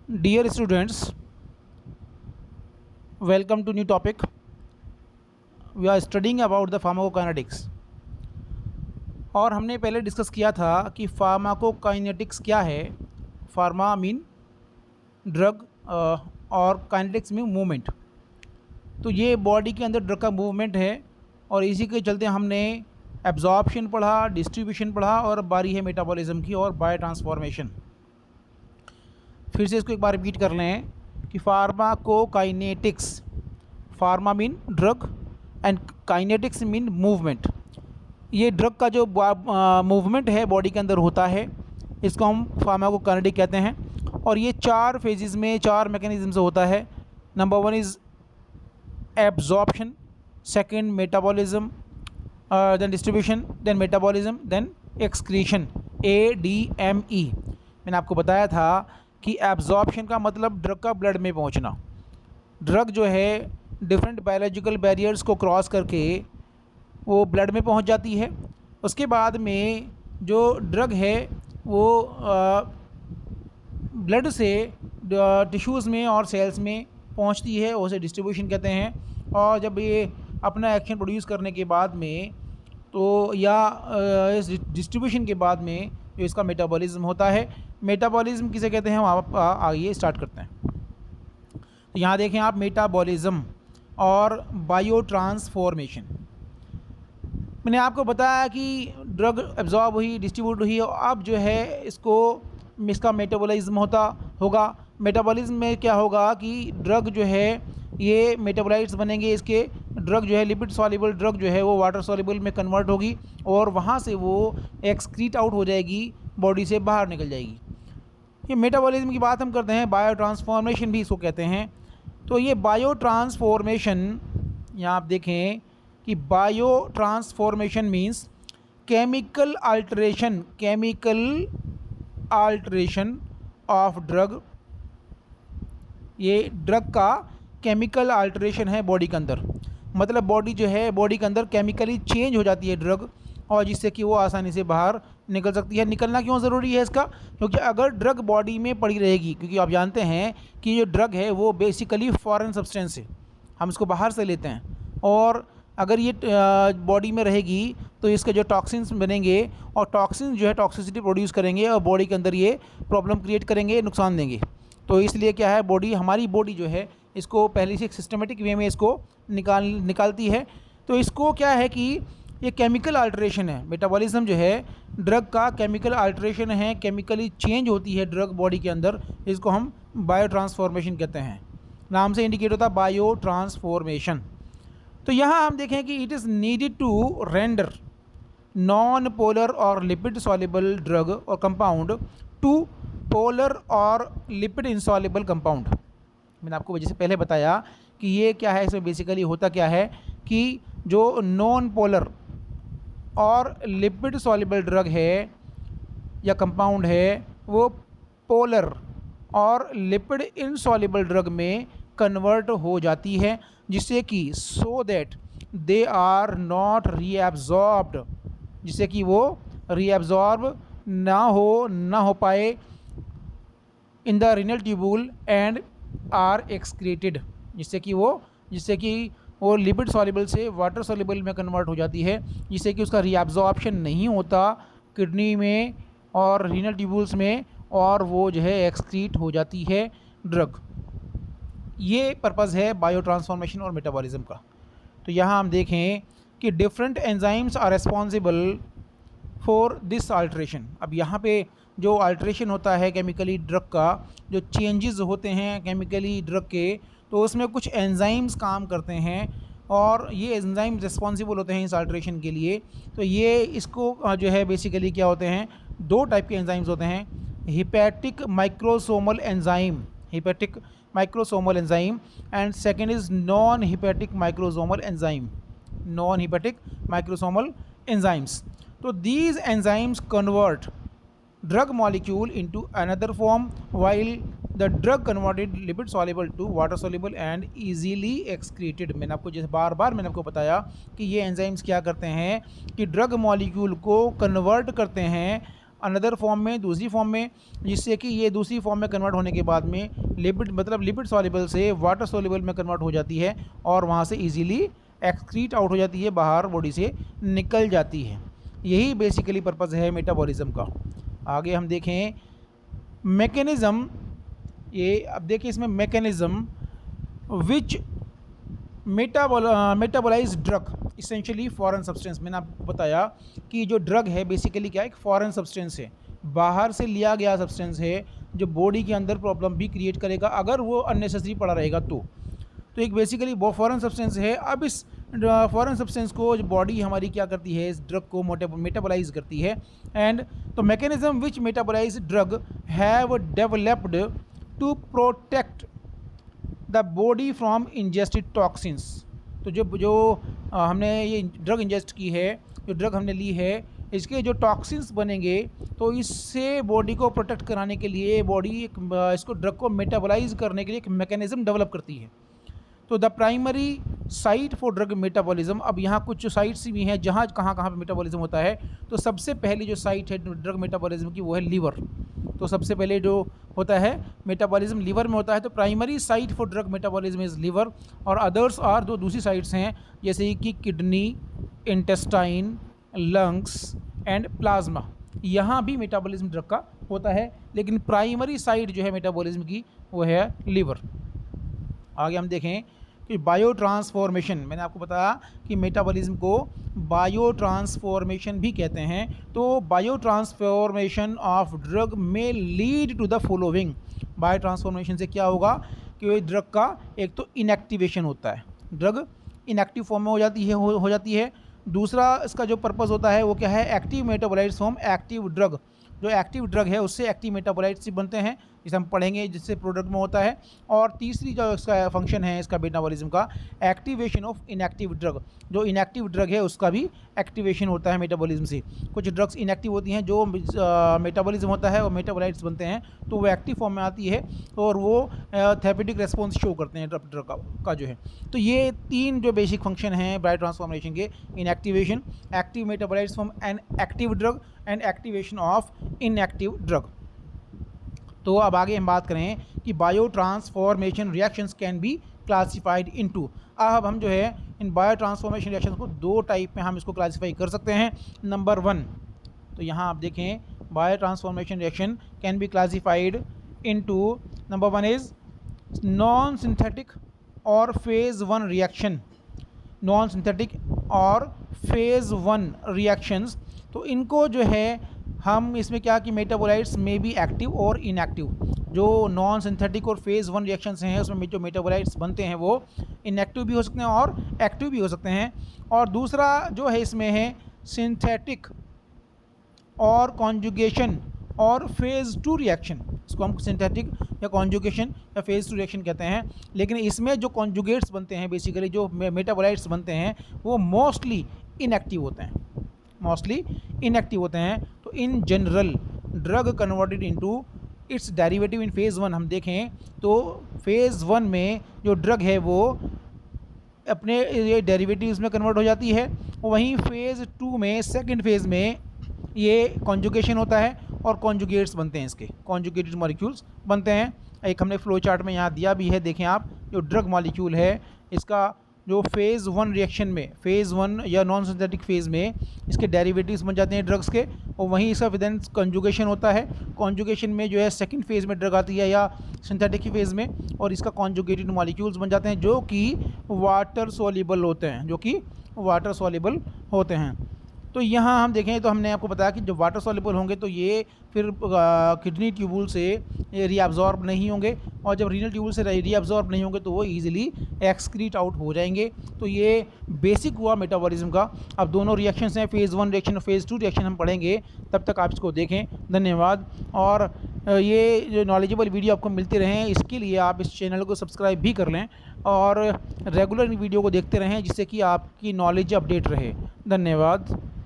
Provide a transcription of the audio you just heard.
Dear students, welcome to new topic. We are studying about the pharmacokinetics. और हमने पहले discuss किया था कि फार्माकोकाइनेटिक्स क्या है. फार्मा मीन ड्रग और काइनेटिक्स मीन मूवमेंट. तो ये बॉडी के अंदर ड्रग का मूवमेंट है और इसी के चलते हमने एब्जॉर्प्शन पढ़ा, डिस्ट्रीब्यूशन पढ़ा और बारी है मेटाबॉलिज्म की और बायो ट्रांसफॉर्मेशन. फिर से इसको एक बार रिपीट कर लें कि pharmacokinetics, pharma mean drug and kinetics mean movement. ये ड्रग का जो मूवमेंट है बॉडी के अंदर होता है इसको हम फार्माकोकाइनेटिक कहते हैं. और ये चार फेजेस में, चार मैकेनिज्म से होता है. Number one is absorption, second metabolism, then distribution, then metabolism, then excretion, ADME. मैंने आपको बताया था कि एब्जॉर्प्शन का मतलब ड्रग का ब्लड में पहुंचना. ड्रग जो है डिफरेंट बायोलॉजिकल बैरियर्स को क्रॉस करके वो ब्लड में पहुंच जाती है. उसके बाद में जो ड्रग है वो ब्लड से टिश्यूज़ में और सेल्स में पहुंचती है, उसे डिस्ट्रीब्यूशन कहते हैं. और जब ये अपना एक्शन प्रोड्यूस करने के बाद में तो या इस डिस्ट्रीब्यूशन के बाद में जो इसका मेटाबॉलिज्म होता है. मेटाबॉलिज्म किसे कहते हैं हम आप आइए स्टार्ट करते हैं. तो यहाँ देखें आप, मेटाबॉलिज्म और बायो ट्रांसफॉर्मेशन. मैंने आपको बताया कि ड्रग एब्जॉर्ब हुई, डिस्ट्रीब्यूट हुई और अब जो है इसका मेटाबॉलिज्म होगा. मेटाबॉलिज्म में क्या होगा कि ड्रग जो है ये मेटाबोलाइट्स बनेंगे. इसके ड्रग जो है लिपिड सॉल्युबल ड्रग जो है वो वाटर सॉल्युबल में कन्वर्ट होगी और वहाँ से वो एक्सक्रीट आउट हो जाएगी, बॉडी से बाहर निकल जाएगी. ये मेटाबॉलिज्म की बात हम करते हैं. बायो ट्रांसफॉर्मेशन भी इसको कहते हैं. तो ये बायो ट्रांसफॉर्मेशन, यहाँ आप देखें कि bio transformation means chemical alteration of drug. ये ड्रग का केमिकल अल्टरेशन है बॉडी के अंदर. मतलब बॉडी जो है, बॉडी के अंदर केमिकली चेंज हो जाती है ड्रग और जिससे कि वो आसानी से बाहर निकल सकती है. निकलना क्यों ज़रूरी है इसका? क्योंकि अगर ड्रग बॉडी में पड़ी रहेगी, क्योंकि आप जानते हैं कि जो ड्रग है वो बेसिकली फॉरेन सब्सटेंस है, हम इसको बाहर से लेते हैं. और अगर ये बॉडी में रहेगी तो इसके जो टॉक्सिन्स बनेंगे और टॉक्सिन जो है टॉक्सिसिटी प्रोड्यूस करेंगे और बॉडी के अंदर ये प्रॉब्लम क्रिएट करेंगे, नुकसान देंगे. तो इसलिए क्या है, हमारी बॉडी जो है इसको पहले से एक सिस्टमेटिक वे में इसको निकालती है. तो इसको क्या है कि ये केमिकल अल्टरेशन है. मेटाबॉलिज्म जो है ड्रग का केमिकल अल्टरेशन है, केमिकली चेंज होती है ड्रग बॉडी के अंदर. इसको हम बायो ट्रांसफॉर्मेशन कहते हैं. नाम से इंडिकेट होता है बायो ट्रांसफॉर्मेशन. तो यहाँ हम देखें कि it is needed to render non polar और लिपिड सॉल्युबल ड्रग और कंपाउंड टू पोलर और लिपिड इंसॉल्युबल कंपाउंड. मैंने आपको वजह से पहले बताया कि ये क्या है, इसमें बेसिकली होता क्या है कि जो नॉन पोलर और लिपिड सॉल्युबल ड्रग है या कंपाउंड है वो पोलर और लिपिड इनसॉल्युबल ड्रग में कन्वर्ट हो जाती है, जिससे कि so that they are not reabsorbed, जिससे कि वो रीएब्जॉर्ब ना हो पाए in the renal tubule and are excreted, जिससे कि वो लिपिड सॉल्युबल से वाटर सॉल्युबल में कन्वर्ट हो जाती है, जिससे कि उसका रीअब्जॉर्प्शन नहीं होता किडनी में और रीनल ट्यूबुल्स में और वो जो है एक्सक्रीट हो जाती है ड्रग. ये पर्पज़ है बायो ट्रांसफॉर्मेशन और मेटाबॉलिज्म का. तो यहाँ हम देखें कि different enzymes are responsible for this alteration. अब यहाँ पे जो अल्ट्रेशन होता है केमिकली ड्रग का, जो चेंजेस होते हैं केमिकली ड्रग के, तो उसमें कुछ एंजाइम्स काम करते हैं और ये एंजाइम रिस्पॉन्सिबल होते हैं इस अल्ट्रेशन के लिए. तो ये इसको जो है बेसिकली क्या होते हैं, दो टाइप के एंजाइम्स होते हैं. Hepatic microsomal enzyme and second is non hepatic microsomal enzymes. तो these enzymes convert drug molecule into another form while the drug converted lipid soluble to water soluble and easily excreted. मैंने आपको जैसे बार मैंने आपको बताया कि ये एंजाइम्स क्या करते हैं कि ड्रग मॉलिक्यूल को कन्वर्ट करते हैं अनदर फॉर्म में, दूसरी फॉर्म में, जिससे कि ये दूसरी फॉर्म में कन्वर्ट होने के बाद में लिपिड मतलब लिपिड सॉल्युबल से वाटर सॉल्युबल में कन्वर्ट हो जाती है और वहाँ से इजीली एक्सक्रीट आउट हो जाती है, बाहर बॉडी से निकल जाती है। यही बेसिकली पर्पज़ है मेटाबॉलिज्म का। आगे हम देखें मैकेनिज़्म, ये अब देखिए इसमें mechanism which metabolize drug essentially foreign substance. मैंने आपको बताया कि जो ड्रग है बेसिकली क्या है, एक फॉरेन सब्सटेंस है, बाहर से लिया गया सब्सटेंस है जो बॉडी के अंदर प्रॉब्लम भी क्रिएट करेगा अगर वो अननेसेसरी पड़ा रहेगा तो एक बेसिकली वो फॉरेन सब्सटेंस है। अब इस फॉरेन सब्सटेंस को जो बॉडी हमारी क्या करती है, इस ड्रग को मेटाबोलाइज करती है। एंड तो mechanism which metabolize drug have developed to protect the body from ingested toxins. तो जो हमने ये ड्रग इंजेस्ट की है, जो ड्रग हमने ली है, इसके जो टॉक्सिन्स बनेंगे तो इससे बॉडी को प्रोटेक्ट कराने के लिए बॉडी इसको ड्रग को मेटाबोलाइज करने के लिए एक मैकेनिज्म डेवलप करती है। तो the primary site for drug metabolism, अब यहाँ कुछ साइट्स भी हैं जहाँ कहाँ पे मेटाबॉलिज्म होता है। तो सबसे पहली जो साइट है ड्रग मेटाबॉलिज्म की वो है लीवर। तो सबसे पहले जो होता है मेटाबॉलिज्म लीवर में होता है। तो primary site for drug metabolism is liver, और अदर्स आर दो दूसरी साइट्स हैं जैसे कि kidney, intestine, lungs and plasma. यहाँ भी मेटाबॉलिज्म ड्रग का होता है, लेकिन प्राइमरी साइट जो है मेटाबॉलिज्म की वो है लीवर। आगे हम देखें कि बायो ट्रांसफॉर्मेशन, मैंने आपको बताया कि मेटाबॉलिज्म को बायो ट्रांसफॉर्मेशन भी कहते हैं। तो biotransformation of drug may lead to the following. Biotransformation से क्या होगा कि ड्रग का एक तो इनएक्टिवेशन होता है, ड्रग इनएक्टिव फॉर्म में हो जाती है। दूसरा इसका जो पर्पस होता है वो क्या है, active metabolites from active drug. जो एक्टिव ड्रग है उससे एक्टिव मेटाबोलाइट्स बनते हैं, जिसे हम पढ़ेंगे, जिससे प्रोडक्ट में होता है। और तीसरी जो इसका फंक्शन है इसका मेटाबॉलिज्म का, एक्टिवेशन ऑफ इनएक्टिव ड्रग। जो इनएक्टिव ड्रग है उसका भी एक्टिवेशन होता है मेटाबॉलिज्म से। कुछ ड्रग्स इनएक्टिव होती हैं, जो मेटाबॉलिज्म होता है और मेटाबोलाइट्स बनते हैं तो वो एक्टिव फॉर्म में आती है और वो थेरेप्यूटिक रेस्पॉन्स शो करते हैं ड्रग का जो है। तो ये तीन जो बेसिक फंक्शन हैं बायो ट्रांसफॉर्मेशन के, inactivation, active metabolites from an active drug and activation of inactive drug. तो अब आगे हम बात करें कि bio transformation reactions can be classified into. अब हम जो है इन बायो ट्रांसफॉर्मेशन रिएक्शंस को दो टाइप में हम इसको क्लासिफाई कर सकते हैं। नंबर 1, तो यहाँ आप देखें bio transformation reaction can be classified into, number 1 is non synthetic और फेज़ 1 रिएक्शन। नॉन सिंथेटिक और फेज़ 1 रिएक्शंस, तो इनको जो है हम इसमें क्या कि मेटाबोलाइट्स में भी एक्टिव और इनएक्टिव। जो नॉन सिंथेटिक और फेज़ 1 रिएक्शंस हैं उसमें जो मेटाबोलाइट्स बनते हैं वो इनएक्टिव भी हो सकते हैं और एक्टिव भी हो सकते हैं। और दूसरा जो है इसमें है सिंथेटिक और कॉन्जुगेशन और फेज़ 2 रिएक्शन। इसको हम सिंथेटिक या कॉन्जुगेशन या फेज़ 2 रिएक्शन कहते हैं। लेकिन इसमें जो कॉन्जुगेट्स बनते हैं, बेसिकली जो मेटाबोलाइट्स बनते हैं, वो मोस्टली इनएक्टिव होते हैं, तो in general drug converted into its derivative in phase 1 हम देखें तो फेज़ 1 में जो ड्रग है वो अपने ये डेरिवेटिव्स में कन्वर्ट हो जाती है। वहीं फेज़ 2 में, सेकंड फेज़ में, ये कॉन्जुगेशन होता है और कॉन्जुगेट्स बनते हैं, इसके कॉन्जुगेटेड मॉलिक्यूल्स बनते हैं। एक हमने फ्लो चार्ट में यहाँ दिया भी है, देखें आप, जो ड्रग मॉलिक्यूल है इसका जो फेज़ 1 रिएक्शन में, फेज़ 1 या नॉन सिंथेटिक फेज़ में इसके डेरिवेटिव्स बन जाते हैं ड्रग्स के, और वहीं इसका फिर कॉन्जुगेशन होता है। कॉन्जुगेशन में जो है सेकंड फेज़ में ड्रग आती है या सिंथेटिक की फेज़ में, और इसका कॉन्जुगेटेड मॉलिक्यूल्स बन जाते हैं जो कि वाटर सॉल्युबल होते हैं, तो यहाँ हम देखें तो हमने आपको बताया कि जब वाटर सॉल्युबल होंगे तो ये फिर किडनी ट्यूबुल से रीअब्जॉर्ब नहीं होंगे, और जब रीनल ट्यूबुल से रीअब्जॉर्ब नहीं होंगे तो वो इजीली एक्सक्रीट आउट हो जाएंगे। तो ये बेसिक हुआ मेटाबॉलिज्म का। अब दोनों रिएक्शंस हैं, फेज़ 1 रिएक्शन और फेज़ 2 रिएक्शन हम पढ़ेंगे, तब तक आप इसको देखें। धन्यवाद। और ये जो नॉलेजेबल वीडियो आपको मिलते रहें इसके लिए आप इस चैनल को सब्सक्राइब भी कर लें और रेगुलर वीडियो को देखते रहें, जिससे कि आपकी नॉलेज अपडेट रहे। धन्यवाद।